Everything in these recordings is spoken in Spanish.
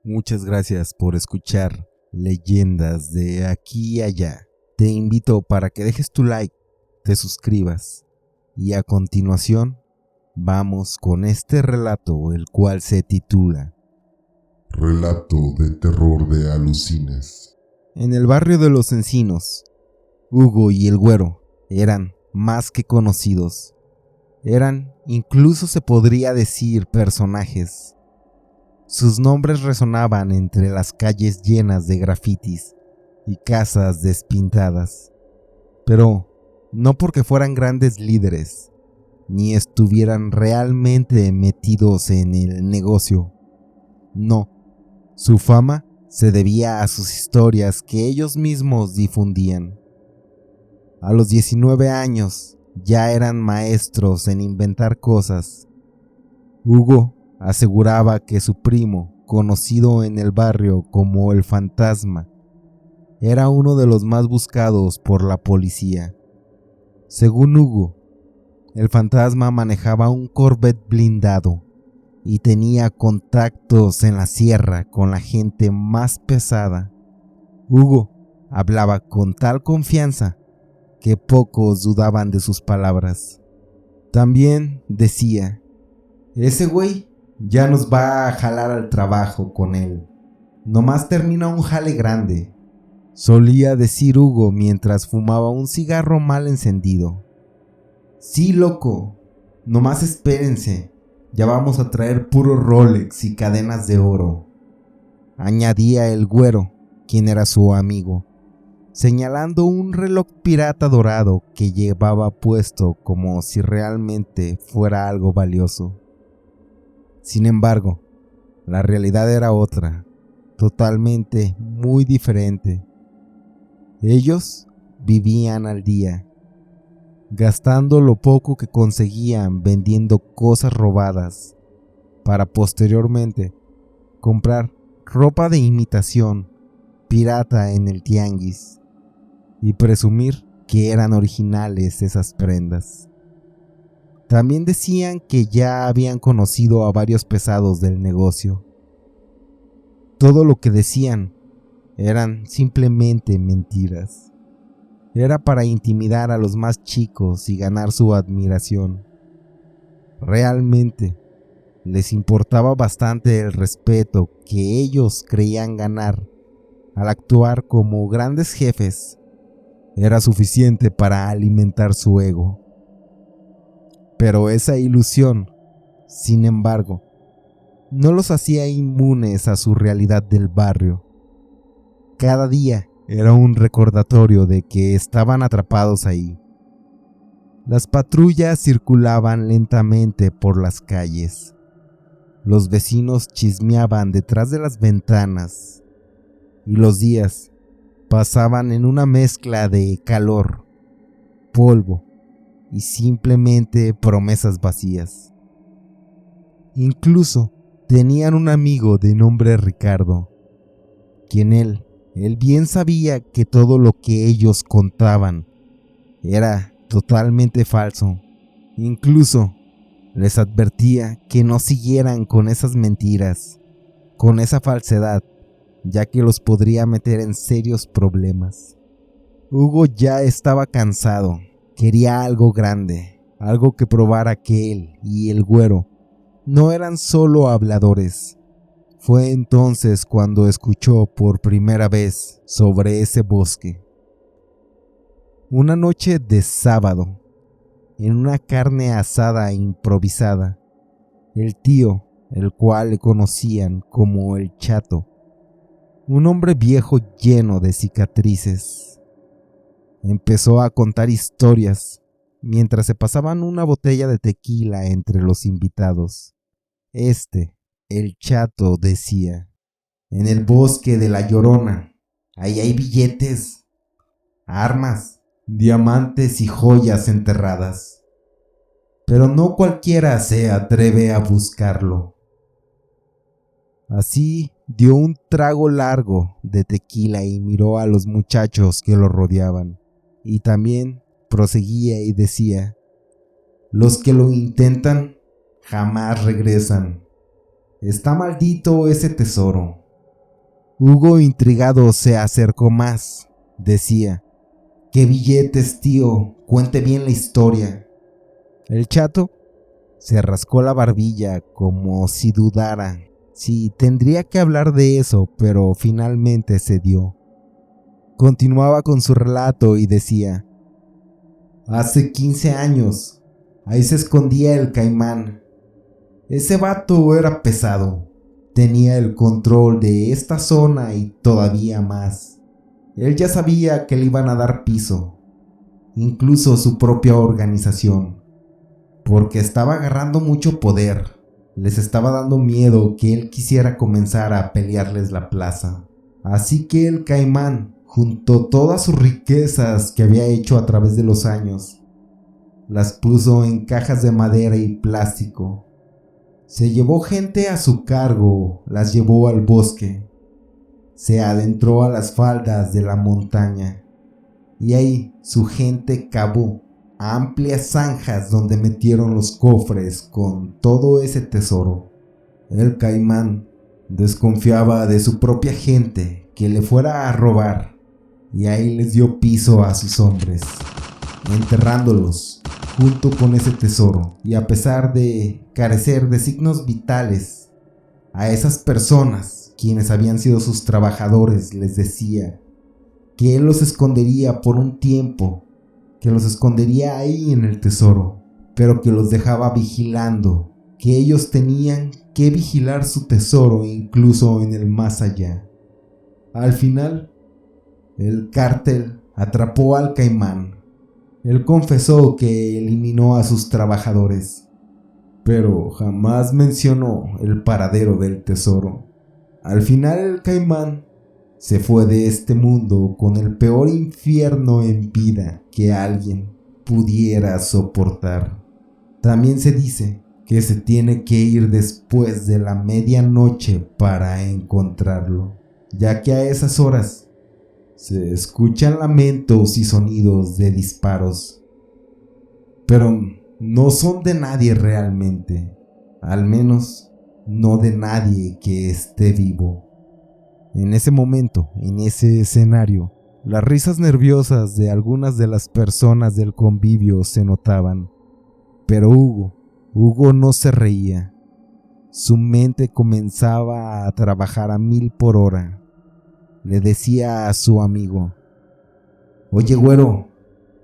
Muchas gracias por escuchar Leyendas de aquí y allá. Te invito para que dejes tu like, te suscribas y a continuación vamos con este relato, el cual se titula Relato de terror de alucines. En el barrio de Los Encinos, Hugo y el Güero eran más que conocidos. Incluso se podría decir, personajes. Sus nombres resonaban entre las calles llenas de grafitis y casas despintadas, pero no porque fueran grandes líderes, ni estuvieran realmente metidos en el negocio. No, su fama se debía a sus historias que ellos mismos difundían. A los 19 años ya eran maestros en inventar cosas. Hugo aseguraba que su primo, conocido en el barrio como el Fantasma, era uno de los más buscados por la policía. Según Hugo, el Fantasma manejaba un Corvette blindado y tenía contactos en la sierra con la gente más pesada. Hugo hablaba con tal confianza que pocos dudaban de sus palabras. También decía: ese güey ya nos va a jalar al trabajo con él. Nomás termina un jale grande, solía decir Hugo mientras fumaba un cigarro mal encendido. Sí, loco, nomás espérense, ya vamos a traer puro Rolex y cadenas de oro, añadía el Güero, quien era su amigo, señalando un reloj pirata dorado que llevaba puesto como si realmente fuera algo valioso. Sin embargo, la realidad era otra, totalmente muy diferente. Ellos vivían al día, gastando lo poco que conseguían vendiendo cosas robadas, para posteriormente comprar ropa de imitación pirata en el tianguis y presumir que eran originales esas prendas. También decían que ya habían conocido a varios pesados del negocio. Todo lo que decían eran simplemente mentiras. Era para intimidar a los más chicos y ganar su admiración. Realmente les importaba bastante el respeto que ellos creían ganar al actuar como grandes jefes. Era suficiente para alimentar su ego. Pero esa ilusión, sin embargo, no los hacía inmunes a su realidad del barrio. Cada día era un recordatorio de que estaban atrapados ahí. Las patrullas circulaban lentamente por las calles. Los vecinos chismeaban detrás de las ventanas y los días pasaban en una mezcla de calor, polvo y simplemente promesas vacías. Incluso tenían un amigo de nombre Ricardo, quien él bien sabía que todo lo que ellos contaban era totalmente falso. Incluso les advertía que no siguieran con esas mentiras, con esa falsedad, ya que los podría meter en serios problemas. Hugo ya estaba cansado, quería algo grande, algo que probara que él y el Güero no eran solo habladores. Fue entonces cuando escuchó por primera vez sobre ese bosque. Una noche de sábado, en una carne asada improvisada, el tío, el cual le conocían como el Chato, un hombre viejo lleno de cicatrices, empezó a contar historias mientras se pasaban una botella de tequila entre los invitados. El Chato decía: en el bosque de la Llorona, ahí hay billetes, armas, diamantes y joyas enterradas. Pero no cualquiera se atreve a buscarlo. Así dio un trago largo de tequila y miró a los muchachos que lo rodeaban. Y también proseguía y decía: los que lo intentan jamás regresan. Está maldito ese tesoro. Hugo, intrigado, se acercó más. Decía: «¿Qué billetes, tío? Cuente bien la historia». El chato se rascó la barbilla como si dudara si tendría que hablar de eso, pero finalmente cedió. Continuaba con su relato y decía: «Hace 15 años, ahí se escondía el Caimán. Ese vato era pesado. Tenía el control de esta zona y todavía más. Él ya sabía que le iban a dar piso, incluso su propia organización, porque estaba agarrando mucho poder. Les estaba dando miedo que él quisiera comenzar a pelearles la plaza. Así que el Caimán juntó todas sus riquezas que había hecho a través de los años. Las puso en cajas de madera y plástico. Se llevó gente a su cargo, las llevó al bosque. Se adentró a las faldas de la montaña. Y ahí su gente cavó amplias zanjas donde metieron los cofres con todo ese tesoro. El Caimán desconfiaba de su propia gente que le fuera a robar, y ahí les dio piso a sus hombres, enterrándolos junto con ese tesoro. Y a pesar de carecer de signos vitales, a esas personas, quienes habían sido sus trabajadores, les decía que él los escondería por un tiempo, que los escondería ahí en el tesoro, pero que los dejaba vigilando, que ellos tenían que vigilar su tesoro incluso en el más allá. Al final, el cártel atrapó al Caimán. Él confesó que eliminó a sus trabajadores, pero jamás mencionó el paradero del tesoro. Al final el Caimán se fue de este mundo con el peor infierno en vida que alguien pudiera soportar. También se dice que se tiene que ir después de la medianoche para encontrarlo, ya que a esas horas se escuchan lamentos y sonidos de disparos. Pero no son de nadie realmente, al menos no de nadie que esté vivo. En ese momento, en ese escenario, las risas nerviosas de algunas de las personas del convivio se notaban, pero Hugo no se reía. Su mente comenzaba a trabajar a 1000 por hora. Le decía a su amigo: «Oye, güero,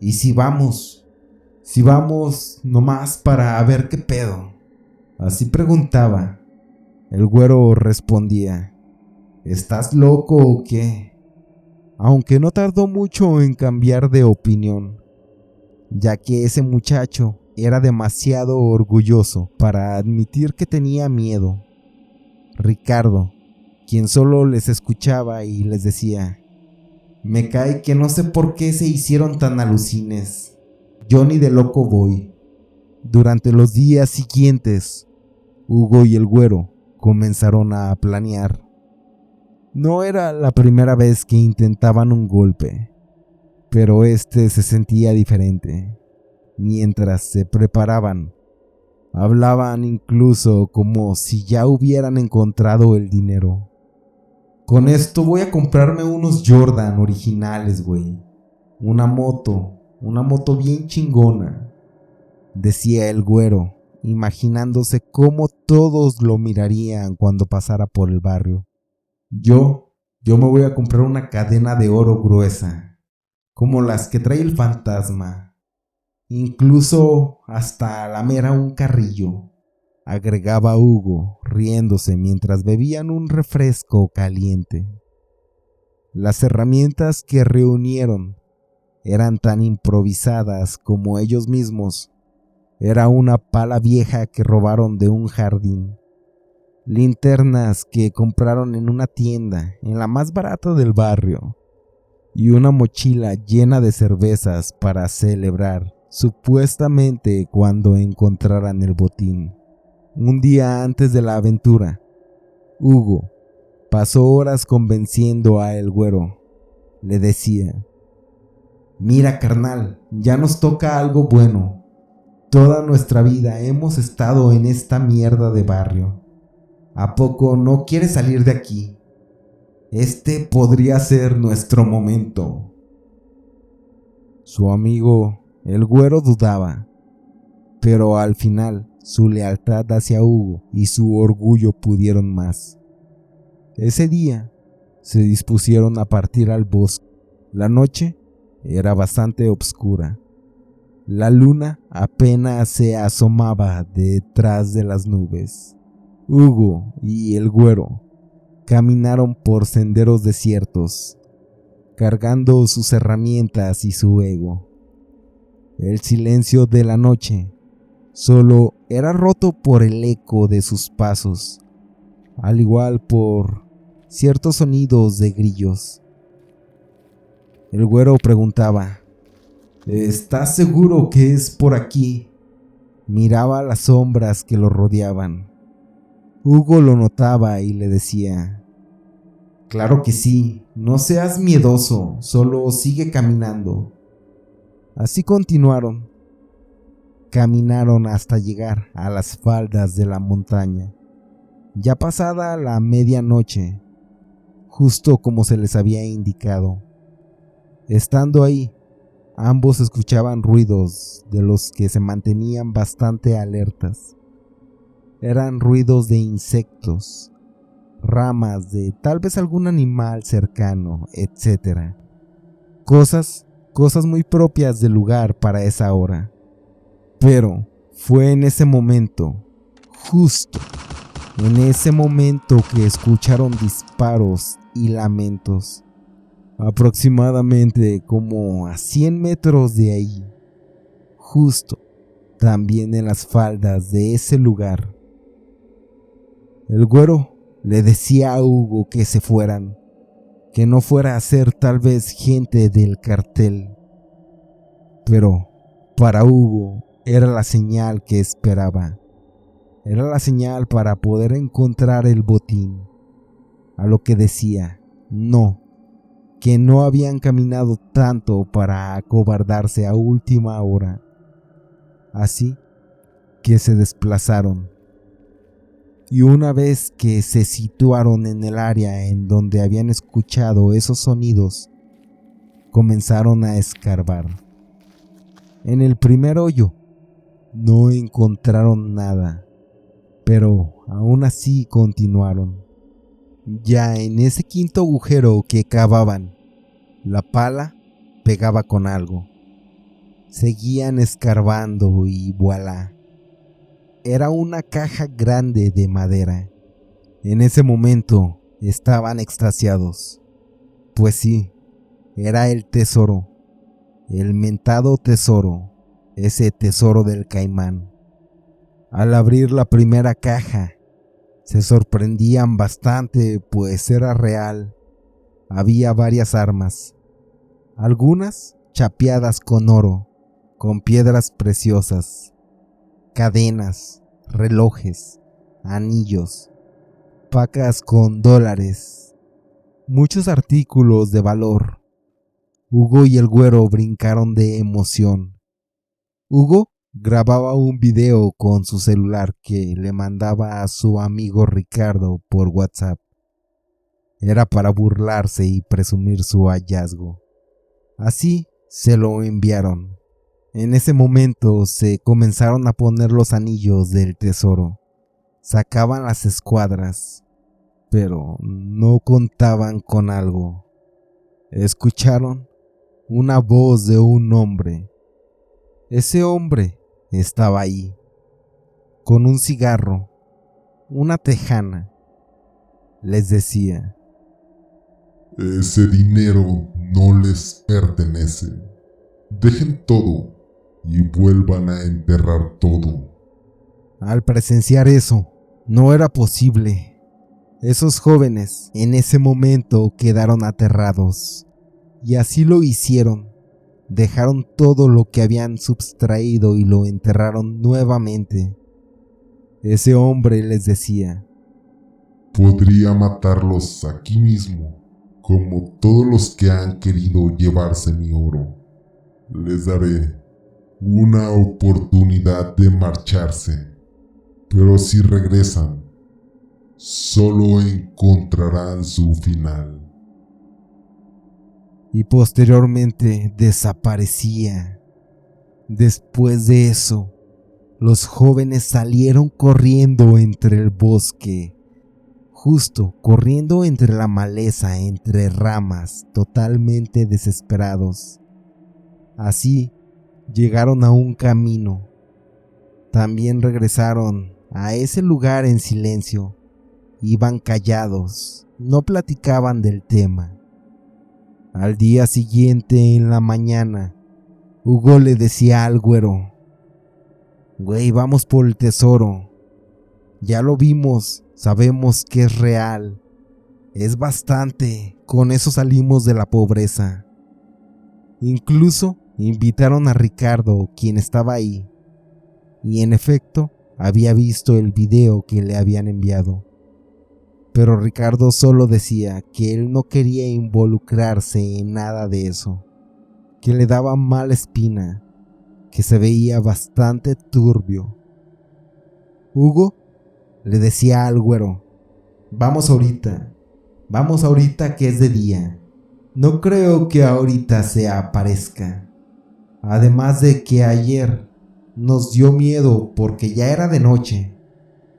¿y si vamos? Si vamos nomás para ver qué pedo». Así preguntaba. El güero respondía: «¿Estás loco o qué?», aunque no tardó mucho en cambiar de opinión, ya que ese muchacho era demasiado orgulloso para admitir que tenía miedo. Ricardo, quien solo les escuchaba y les decía: «Me cae que no sé por qué se hicieron tan alucines. Yo ni de loco voy». Durante los días siguientes, Hugo y el güero comenzaron a planear. No era la primera vez que intentaban un golpe, pero este se sentía diferente. Mientras se preparaban, hablaban incluso como si ya hubieran encontrado el dinero. «Con esto voy a comprarme unos Jordan originales, güey. Una moto bien chingona», decía el güero, imaginándose cómo todos lo mirarían cuando pasara por el barrio. Yo me voy a comprar una cadena de oro gruesa, como las que trae el fantasma. Incluso hasta lamer un carrillo», agregaba Hugo, riéndose mientras bebían un refresco caliente. Las herramientas que reunieron eran tan improvisadas como ellos mismos. Era una pala vieja que robaron de un jardín, linternas que compraron en una tienda, en la más barata del barrio, y una mochila llena de cervezas para celebrar, supuestamente cuando encontraran el botín. Un día antes de la aventura, Hugo pasó horas convenciendo a el güero. Le decía: «Mira, carnal, ya nos toca algo bueno. Toda nuestra vida hemos estado en esta mierda de barrio. ¿A poco no quieres salir de aquí? Este podría ser nuestro momento. Su amigo, el güero, dudaba, pero al final su lealtad hacia Hugo y su orgullo pudieron más. Ese día se dispusieron a partir al bosque. La noche era bastante oscura. La luna apenas se asomaba detrás de las nubes. Hugo y el güero caminaron por senderos desiertos, cargando sus herramientas y su ego. El silencio de la noche solo era roto por el eco de sus pasos, al igual por ciertos sonidos de grillos. El güero preguntaba: ¿estás seguro que es por aquí? Miraba las sombras que lo rodeaban. Hugo lo notaba y le decía: claro que sí, no seas miedoso, solo sigue caminando. Así continuaron. Caminaron hasta llegar a las faldas de la montaña. Ya pasada la medianoche, justo como se les había indicado. Estando ahí, ambos escuchaban ruidos de los que se mantenían bastante alertas. Eran ruidos de insectos, ramas de tal vez algún animal cercano, etc. Cosas muy propias del lugar para esa hora. Pero fue en ese momento, justo en ese momento, que escucharon disparos y lamentos. Aproximadamente como a 100 metros de ahí, justo también en las faldas de ese lugar. El güero le decía a Hugo que se fueran, que no fuera a ser tal vez gente del cartel. Pero para Hugo era la señal que esperaba. Era la señal para poder encontrar el botín. A lo que decía: no, que no habían caminado tanto para acobardarse a última hora. Así que se desplazaron. Y una vez que se situaron en el área en donde habían escuchado esos sonidos, comenzaron a escarbar. En el primer hoyo no encontraron nada, pero aún así continuaron. Ya en ese quinto agujero que cavaban, la pala pegaba con algo. Seguían escarbando y voilà. Era una caja grande de madera. En ese momento estaban extasiados. Pues sí, era el tesoro. El mentado tesoro. Ese tesoro del caimán. Al abrir la primera caja, se sorprendían bastante, pues era real. Había varias armas, algunas chapeadas con oro, con piedras preciosas, cadenas, relojes, anillos, pacas con dólares, muchos artículos de valor. Hugo y el güero brincaron de emoción. Hugo grababa un video con su celular que le mandaba a su amigo Ricardo por WhatsApp. Era para burlarse y presumir su hallazgo. Así se lo enviaron. En ese momento se comenzaron a poner los anillos del tesoro. Sacaban las escuadras, pero no contaban con algo. Escucharon una voz de un hombre. Ese hombre estaba ahí, con un cigarro, una tejana. Les decía: ese dinero no les pertenece. Dejen todo y vuelvan a enterrar todo. Al presenciar eso, no era posible. Esos jóvenes en ese momento quedaron aterrados. Y así lo hicieron. Dejaron todo lo que habían sustraído y lo enterraron nuevamente. Ese hombre les decía: podría matarlos aquí mismo, como todos los que han querido llevarse mi oro. Les daré una oportunidad de marcharse, pero si regresan, solo encontrarán su final. Y posteriormente desaparecía. Después de eso, los jóvenes salieron corriendo entre el bosque, justo corriendo entre la maleza, entre ramas, totalmente desesperados. Así llegaron a un camino. También regresaron a ese lugar en silencio. Iban callados, no platicaban del tema. Al día siguiente, en la mañana, Hugo le decía al güero: güey, vamos por el tesoro. Ya lo vimos, sabemos que es real. Es bastante, con eso salimos de la pobreza. Incluso invitaron a Ricardo, quien estaba ahí. Y en efecto, había visto el video que le habían enviado. Pero Ricardo solo decía que él no quería involucrarse en nada de eso, que le daba mala espina, que se veía bastante turbio. Hugo le decía al güero: vamos ahorita que es de día. No creo que ahorita se aparezca. Además de que ayer nos dio miedo porque ya era de noche.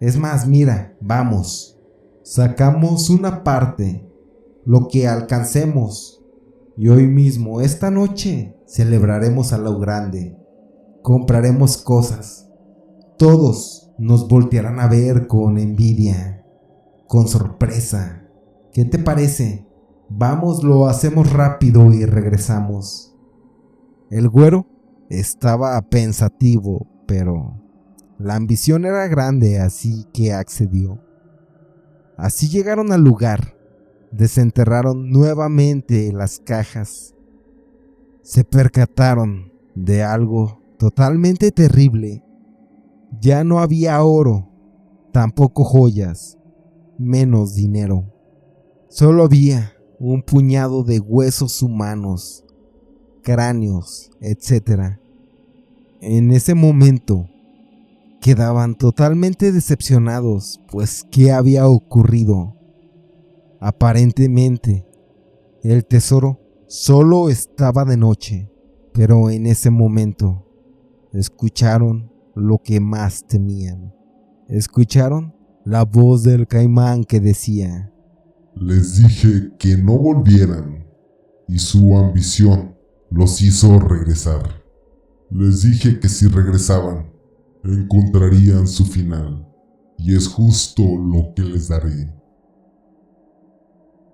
Es más, mira, vamos. Sacamos una parte, lo que alcancemos, y hoy mismo, esta noche, celebraremos a lo grande. Compraremos cosas. Todos nos voltearán a ver con envidia, con sorpresa. ¿Qué te parece? Vamos, lo hacemos rápido y regresamos. El güero estaba pensativo, pero la ambición era grande, así que accedió. Así llegaron al lugar, desenterraron nuevamente las cajas. Se percataron de algo totalmente terrible. Ya no había oro, tampoco joyas, menos dinero. Solo había un puñado de huesos humanos, cráneos, etc. En ese momento quedaban totalmente decepcionados, pues ¿qué había ocurrido? Aparentemente, el tesoro solo estaba de noche, pero en ese momento escucharon lo que más temían. Escucharon la voz del caimán que decía: les dije que no volvieran, y su ambición los hizo regresar. Les dije que si regresaban, encontrarían su final, y es justo lo que les daré.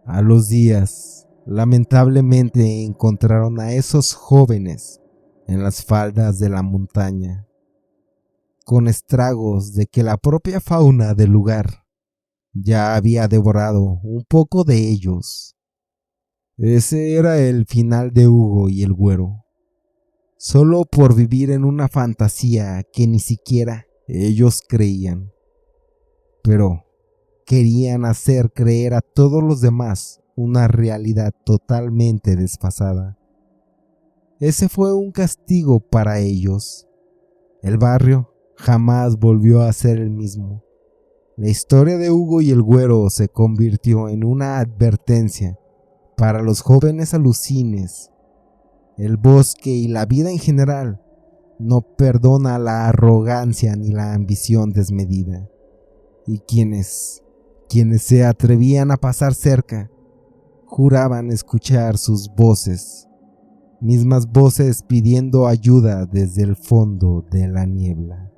A los días, lamentablemente encontraron a esos jóvenes en las faldas de la montaña, con estragos de que la propia fauna del lugar ya había devorado un poco de ellos. Ese era el final de Hugo y el güero, solo por vivir en una fantasía que ni siquiera ellos creían, pero querían hacer creer a todos los demás una realidad totalmente desfasada. Ese fue un castigo para ellos. El barrio jamás volvió a ser el mismo. La historia de Hugo y el güero se convirtió en una advertencia para los jóvenes alucines. El bosque y la vida en general no perdona la arrogancia ni la ambición desmedida. Y quienes se atrevían a pasar cerca, juraban escuchar sus voces, mismas voces pidiendo ayuda desde el fondo de la niebla.